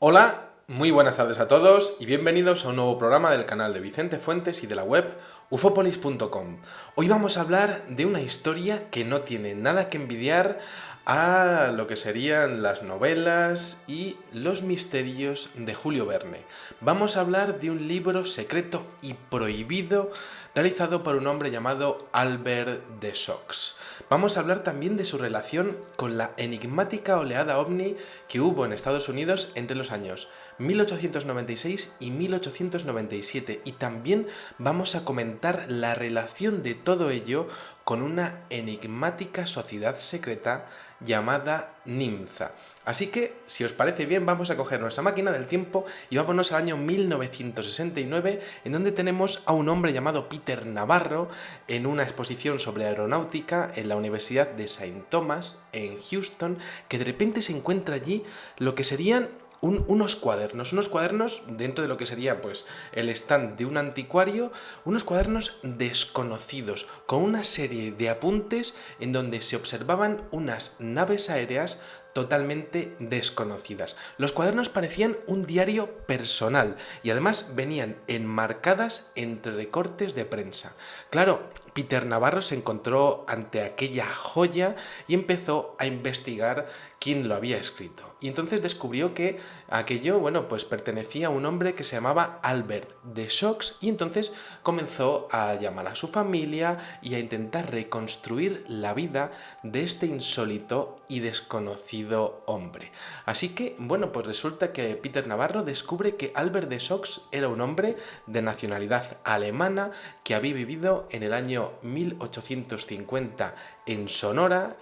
Hola, muy buenas tardes a todos y bienvenidos a un nuevo programa del canal de Vicente Fuentes y de la web ufopolis.com. Hoy vamos a hablar de una historia que no tiene nada que envidiar a lo que serían las novelas y los misterios de Julio Verne. Vamos a hablar de un libro secreto y prohibido realizado por un hombre llamado Albert de Sox. Vamos a hablar también de su relación con la enigmática oleada ovni que hubo en Estados Unidos entre los años 1896 y 1897 y también vamos a comentar la relación de todo ello con una enigmática sociedad secreta llamada Nimza. Así que, si os parece bien, vamos a coger nuestra máquina del tiempo y vámonos al año 1969, en donde tenemos a un hombre llamado Peter Navarro en una exposición sobre aeronáutica en la Universidad de Saint Thomas, en Houston, que de repente se encuentra allí lo que serían unos cuadernos dentro de lo que sería pues el stand de un anticuario, unos cuadernos desconocidos, con una serie de apuntes en donde se observaban unas naves aéreas totalmente desconocidas. Los cuadernos parecían un diario personal y además venían enmarcadas entre recortes de prensa. Claro, Peter Navarro se encontró ante aquella joya y empezó a investigar quién lo había escrito. Y entonces descubrió que aquello, bueno, pues pertenecía a un hombre que se llamaba Albert de Sox y entonces comenzó a llamar a su familia y a intentar reconstruir la vida de este insólito y desconocido hombre. Así que, bueno, pues resulta que Peter Navarro descubre que Albert de Sox era un hombre de nacionalidad alemana que había vivido en el año 1850 en Sonora,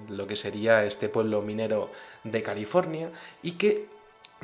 lo que sería este pueblo minero de California, y que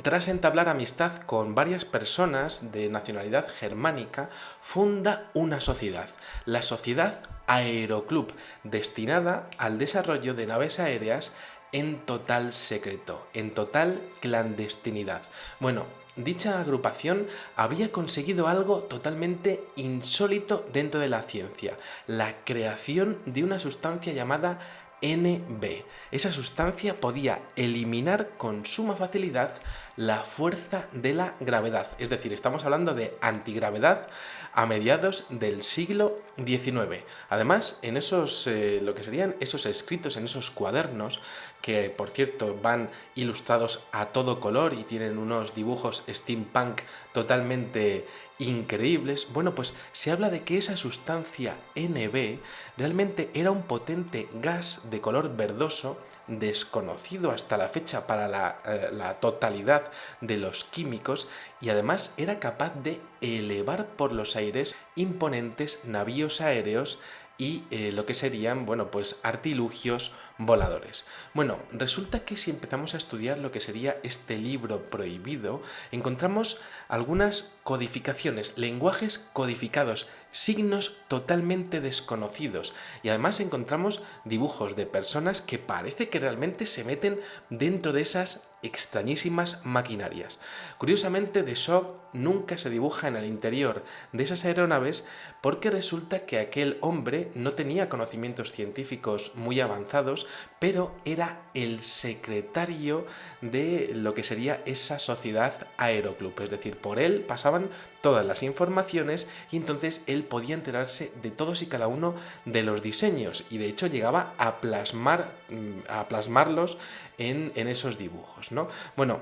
tras entablar amistad con varias personas de nacionalidad germánica, funda una sociedad, la Sociedad Aeroclub, destinada al desarrollo de naves aéreas en total secreto, en total clandestinidad. Bueno, dicha agrupación había conseguido algo totalmente insólito dentro de la ciencia, la creación de una sustancia llamada NB. Esa sustancia podía eliminar con suma facilidad la fuerza de la gravedad. Es decir, estamos hablando de antigravedad a mediados del siglo XIX. Además, en esos, lo que serían esos escritos, en esos cuadernos, que por cierto van ilustrados a todo color y tienen unos dibujos steampunk totalmente increíbles, bueno, pues se habla de que esa sustancia NB realmente era un potente gas de color verdoso desconocido hasta la fecha para la totalidad de los químicos y además era capaz de elevar por los aires imponentes navíos aéreos y lo que serían, bueno, pues artilugios voladores. Bueno, resulta que si empezamos a estudiar lo que sería este libro prohibido, encontramos algunas codificaciones, lenguajes codificados, signos totalmente desconocidos y además encontramos dibujos de personas que parece que realmente se meten dentro de esas extrañísimas maquinarias. Curiosamente, de Shaw nunca se dibuja en el interior de esas aeronaves porque resulta que aquel hombre no tenía conocimientos científicos muy avanzados, pero era el secretario de lo que sería esa sociedad aeroclub, es decir, por él pasaban todas las informaciones y entonces él podía enterarse de todos y cada uno de los diseños y de hecho llegaba a plasmarlos en esos dibujos, ¿no? Bueno,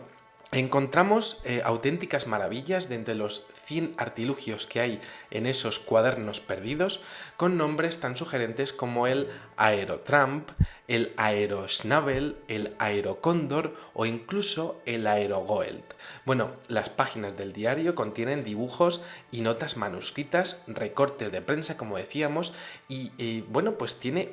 encontramos auténticas maravillas de entre los 100 artilugios que hay en esos cuadernos perdidos, con nombres tan sugerentes como el Aerotramp, el Aerosnabel, el Aerocóndor o incluso el Aerogoeld. Bueno, las páginas del diario contienen dibujos y notas manuscritas, recortes de prensa, como decíamos, y bueno, pues tiene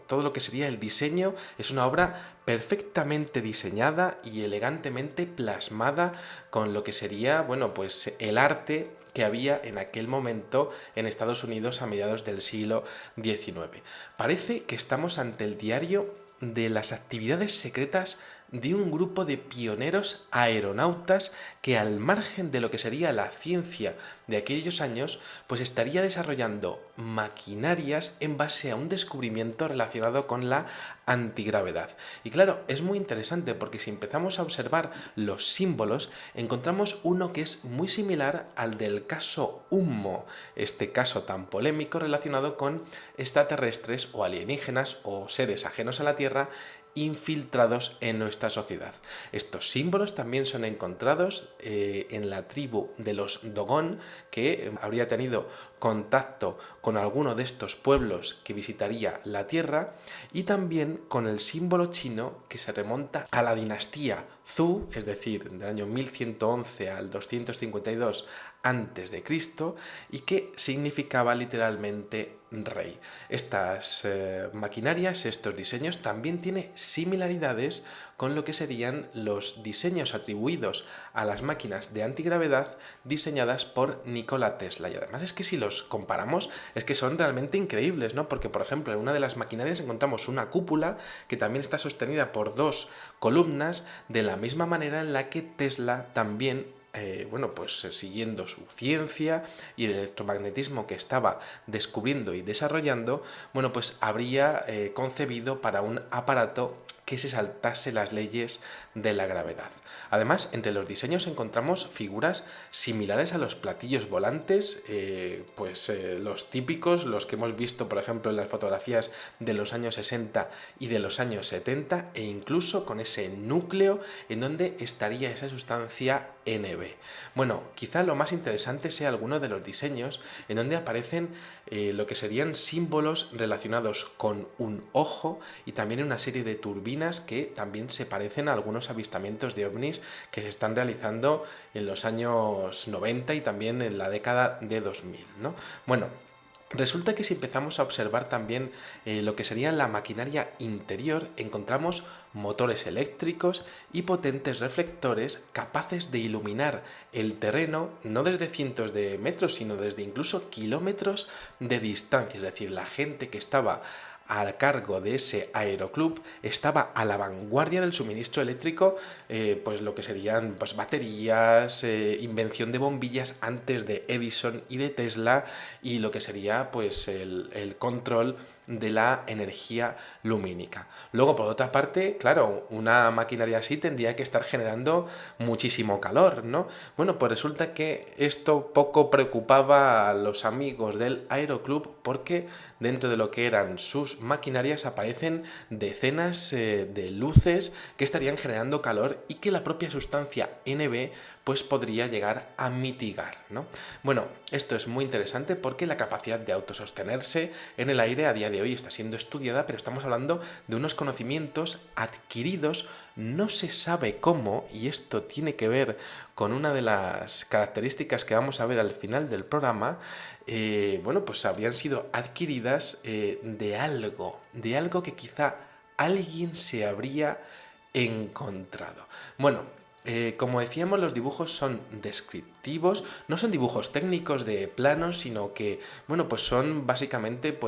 todo lo que sería el diseño, es una obra perfectamente diseñada y elegantemente plasmada con lo que sería, bueno, pues el arte que había en aquel momento en Estados Unidos a mediados del siglo XIX. Parece que estamos ante el diario de las actividades secretas de un grupo de pioneros aeronautas que, al margen de lo que sería la ciencia de aquellos años, pues estaría desarrollando maquinarias en base a un descubrimiento relacionado con la antigravedad. Y claro, es muy interesante porque si empezamos a observar los símbolos, encontramos uno que es muy similar al del caso Ummo, este caso tan polémico relacionado con extraterrestres o alienígenas o seres ajenos a la Tierra infiltrados en nuestra sociedad. Estos símbolos también son encontrados en la tribu de los Dogon, que habría tenido contacto con alguno de estos pueblos que visitaría la Tierra, y también con el símbolo chino que se remonta a la dinastía Zhou, es decir, del año 1111 al 252 a.C., y que significaba literalmente rey. Estas maquinarias, estos diseños, también tienen similaridades con lo que serían los diseños atribuidos a las máquinas de antigravedad diseñadas por Nikola Tesla. Y además es que si los comparamos, es que son realmente increíbles, ¿no? Porque, por ejemplo, en una de las maquinarias encontramos una cúpula que también está sostenida por dos columnas, de la misma manera en la que Tesla también siguiendo su ciencia y el electromagnetismo que estaba descubriendo y desarrollando, pues habría concebido para un aparato que se saltase las leyes de la gravedad. Además, entre los diseños encontramos figuras similares a los platillos volantes, los típicos, los que hemos visto, por ejemplo, en las fotografías de los años 60 y de los años 70, e incluso con ese núcleo en donde estaría esa sustancia NB. Bueno, quizá lo más interesante sea alguno de los diseños en donde aparecen lo que serían símbolos relacionados con un ojo y también una serie de turbinas que también se parecen a algunos avistamientos de ovnis que se están realizando en los años 90 y también en la década de 2000, ¿no? Bueno, resulta que si empezamos a observar también lo que sería la maquinaria interior, encontramos motores eléctricos y potentes reflectores capaces de iluminar el terreno no desde cientos de metros, sino desde incluso kilómetros de distancia. Es decir, la gente que estaba a cargo de ese aeroclub estaba a la vanguardia del suministro eléctrico, pues lo que serían baterías, invención de bombillas antes de Edison y de Tesla, y lo que sería pues el control de la energía lumínica. Luego, por otra parte, claro, una maquinaria así tendría que estar generando muchísimo calor, ¿no? Bueno, pues resulta que esto poco preocupaba a los amigos del aeroclub, porque dentro de lo que eran sus maquinarias aparecen decenas de luces que estarían generando calor y que la propia sustancia NB pues podría llegar a mitigar, ¿no? Bueno, esto es muy interesante porque la capacidad de autosostenerse en el aire a día de hoy está siendo estudiada, pero estamos hablando de unos conocimientos adquiridos, no se sabe cómo, y esto tiene que ver con una de las características que vamos a ver al final del programa. Pues habrían sido adquiridas de algo que quizá alguien se habría encontrado. Bueno, como decíamos, los dibujos son descriptivos, no son dibujos técnicos de planos, sino que, pues son básicamente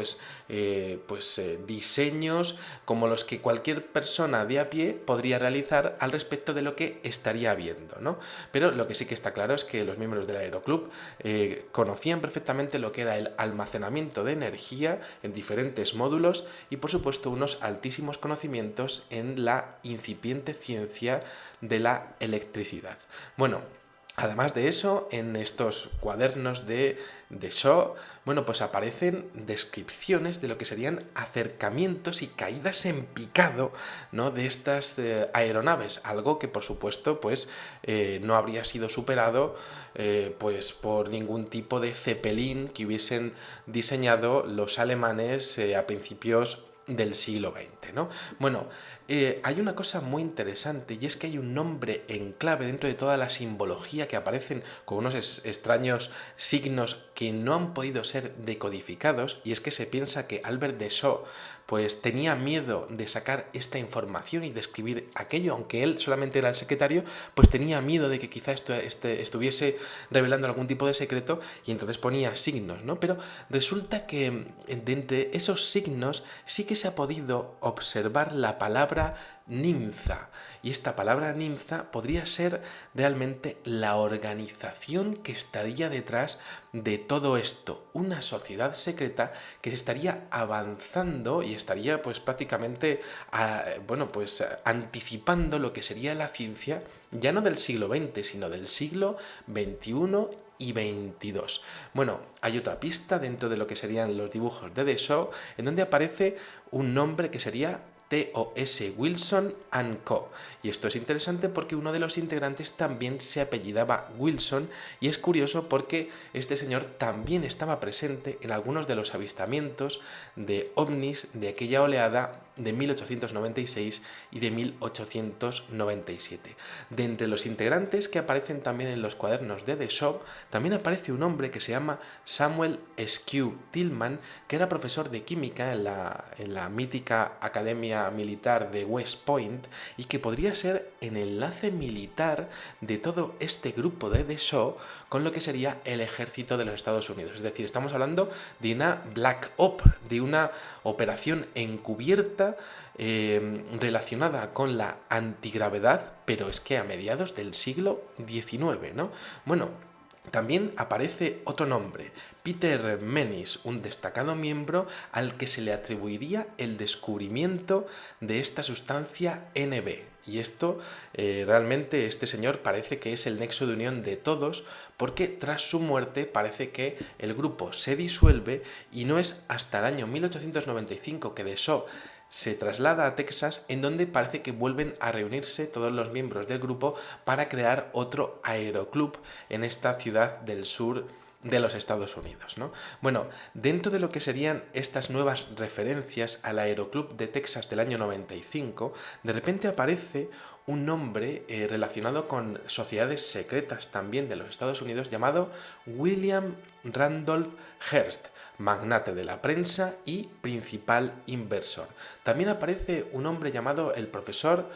diseños como los que cualquier persona de a pie podría realizar al respecto de lo que estaría viendo, ¿no? Pero lo que sí que está claro es que los miembros del aeroclub conocían perfectamente lo que era el almacenamiento de energía en diferentes módulos y, por supuesto, unos altísimos conocimientos en la incipiente ciencia de la electricidad. Bueno, además de eso, en estos cuadernos de Shaw, pues aparecen descripciones de lo que serían acercamientos y caídas en picado, ¿no?, de estas aeronaves, algo que por supuesto no habría sido superado por ningún tipo de Zeppelin que hubiesen diseñado los alemanes a principios del siglo XX, ¿no? Bueno, hay una cosa muy interesante, y es que hay un nombre en clave dentro de toda la simbología que aparecen con unos extraños signos que no han podido ser decodificados, y es que se piensa que Albert de Shaw tenía miedo de sacar esta información y de escribir aquello, aunque él solamente era el secretario, tenía miedo de que quizá estuviese revelando algún tipo de secreto, y entonces ponía signos, ¿no? Pero resulta que de entre esos signos sí que se ha podido observar la palabra Nimza. Y esta palabra Nimza podría ser realmente la organización que estaría detrás de todo esto. Una sociedad secreta que se estaría avanzando y estaría pues prácticamente anticipando lo que sería la ciencia, ya no del siglo XX, sino del siglo XXI y 22. Bueno, hay otra pista dentro de lo que serían los dibujos de The Show, en donde aparece un nombre que sería T.O.S. Wilson & Co. Y esto es interesante porque uno de los integrantes también se apellidaba Wilson, y es curioso porque este señor también estaba presente en algunos de los avistamientos de ovnis de aquella oleada de 1896 y de 1897. De entre los integrantes que aparecen también en los cuadernos de The Shop, también aparece un hombre que se llama Samuel Skew Tillman, que era profesor de química en la mítica Academia Militar de West Point, y que podría ser el enlace militar de todo este grupo de The Show con lo que sería el ejército de los Estados Unidos. Es decir, estamos hablando de una Black Op, de una operación encubierta relacionada con la antigravedad, pero es que a mediados del siglo XIX, ¿no? Bueno, también aparece otro nombre, Peter Menis, un destacado miembro al que se le atribuiría el descubrimiento de esta sustancia NB. Y esto, realmente, este señor parece que es el nexo de unión de todos, porque tras su muerte parece que el grupo se disuelve y no es hasta el año 1895 que The Show se traslada a Texas, en donde parece que vuelven a reunirse todos los miembros del grupo para crear otro aeroclub en esta ciudad del sur de los Estados Unidos, ¿no? Bueno, dentro de lo que serían estas nuevas referencias al Aeroclub de Texas del año 95, de repente aparece un nombre relacionado con sociedades secretas también de los Estados Unidos llamado William Randolph Hearst, magnate de la prensa y principal inversor. También aparece un hombre llamado el profesor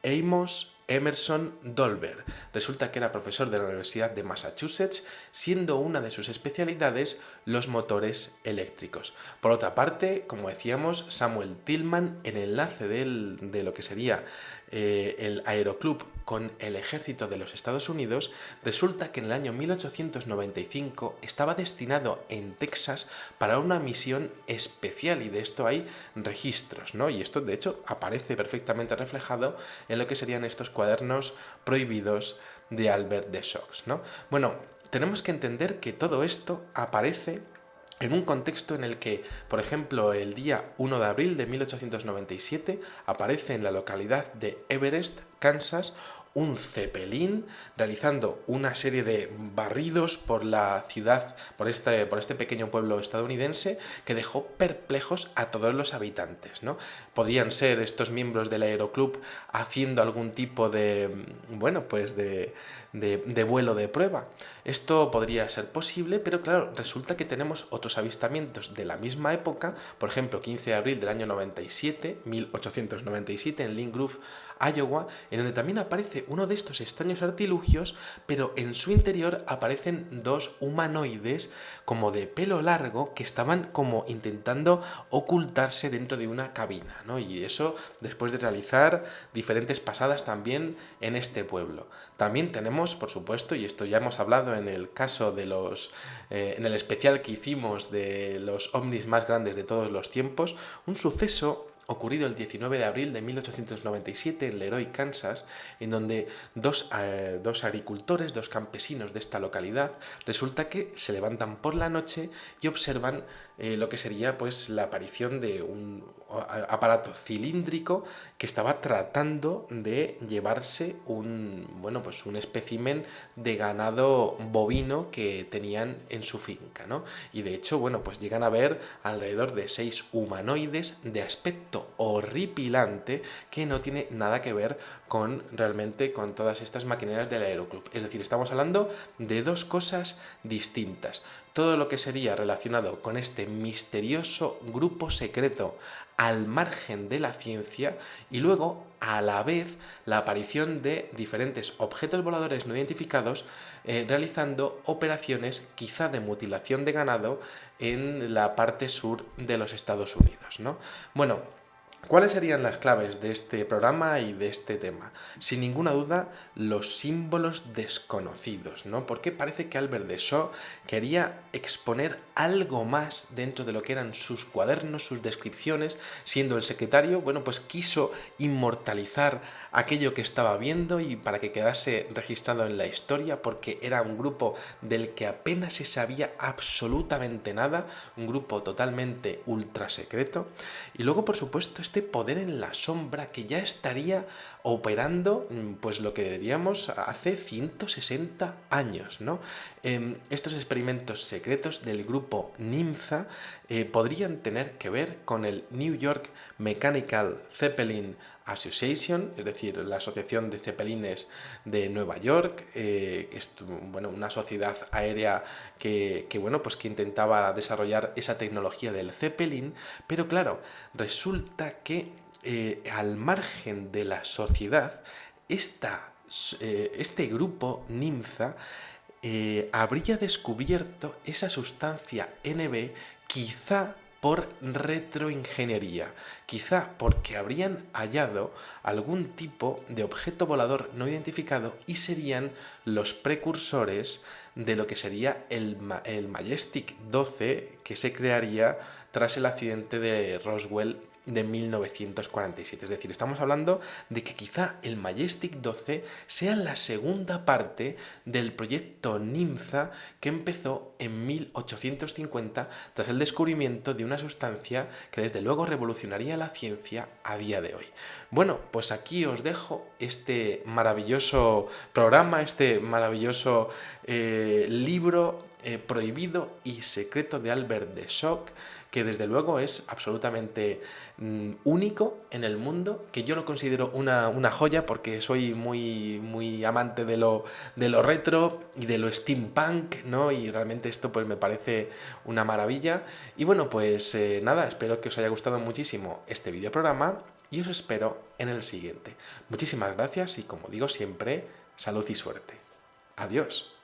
Amos Emerson Dolber. Resulta que era profesor de la Universidad de Massachusetts, siendo una de sus especialidades los motores eléctricos. Por otra parte, como decíamos, Samuel Tillman, el enlace de lo que sería el aeroclub con el ejército de los Estados Unidos, resulta que en el año 1895 estaba destinado en Texas para una misión especial, y de esto hay registros, ¿no? Y esto de hecho aparece perfectamente reflejado en lo que serían estos cuadernos prohibidos de Albert de Sox, ¿no? Bueno, tenemos que entender que todo esto aparece en un contexto en el que, por ejemplo, el día 1 de abril de 1897 aparece en la localidad de Everest, Kansas, un Zeppelin realizando una serie de barridos por la ciudad, por este pequeño pueblo estadounidense, que dejó perplejos a todos los habitantes, ¿no? Podrían ser estos miembros del aeroclub haciendo algún tipo de vuelo de prueba. Esto podría ser posible, pero claro, resulta que tenemos otros avistamientos de la misma época, por ejemplo, 15 de abril del año 1897, en Lynn Grove, Iowa, en donde también aparece uno de estos extraños artilugios, pero en su interior aparecen dos humanoides como de pelo largo que estaban como intentando ocultarse dentro de una cabina, ¿no? Y eso después de realizar diferentes pasadas también en este pueblo. También tenemos, por supuesto, y esto ya hemos hablado en el caso de en el especial que hicimos de los ovnis más grandes de todos los tiempos, un suceso ocurrido el 19 de abril de 1897 en Leroy, Kansas, en donde dos agricultores, dos campesinos de esta localidad, resulta que se levantan por la noche y observan lo que sería pues la aparición de un aparato cilíndrico que estaba tratando de llevarse un espécimen de ganado bovino que tenían en su finca, ¿no? Y de hecho, pues llegan a ver alrededor de 6 humanoides de aspecto horripilante que no tiene nada que ver realmente con todas estas maquinarias del aeroclub. Es decir, estamos hablando de dos cosas distintas. todo lo que sería relacionado con este misterioso grupo secreto al margen de la ciencia y luego, a la vez, la aparición de diferentes objetos voladores no identificados realizando operaciones quizá de mutilación de ganado en la parte sur de los Estados Unidos, ¿no? Bueno, ¿cuáles serían las claves de este programa y de este tema? Sin ninguna duda, los símbolos desconocidos, ¿no? Porque parece que Albert de Shaw quería exponer algo más dentro de lo que eran sus cuadernos, sus descripciones. Siendo el secretario, bueno, pues quiso inmortalizar aquello que estaba viendo y para que quedase registrado en la historia, porque era un grupo del que apenas se sabía absolutamente nada, un grupo totalmente ultra secreto. Y luego, por supuesto, este poder en la sombra que ya estaría operando, pues lo que diríamos hace 160 años, ¿no? Estos experimentos secretos del grupo NIMHA podrían tener que ver con el New York Mechanical Zeppelin Association, es decir, la Asociación de Zeppelines de Nueva York, bueno, una sociedad aérea bueno, pues que intentaba desarrollar esa tecnología del Zeppelin, pero claro, resulta que al margen de la sociedad, este grupo NIMHA habría descubierto esa sustancia NB quizá por retroingeniería, quizá porque habrían hallado algún tipo de objeto volador no identificado y serían los precursores de lo que sería el Majestic 12 que se crearía tras el accidente de Roswell de 1947. Es decir, estamos hablando de que quizá el Majestic 12 sea la segunda parte del proyecto NIMHA que empezó en 1850 tras el descubrimiento de una sustancia que desde luego revolucionaría la ciencia a día de hoy. Bueno, pues aquí os dejo este maravilloso programa, este maravilloso libro prohibido y secreto de Albert de Shaw, que desde luego es absolutamente único en el mundo, que yo lo considero una joya porque soy muy amante de lo retro y de lo steampunk, ¿no? Y realmente esto pues me parece una maravilla. Y bueno, pues nada, espero que os haya gustado muchísimo este videoprograma y os espero en el siguiente. Muchísimas gracias y como digo siempre, salud y suerte. Adiós.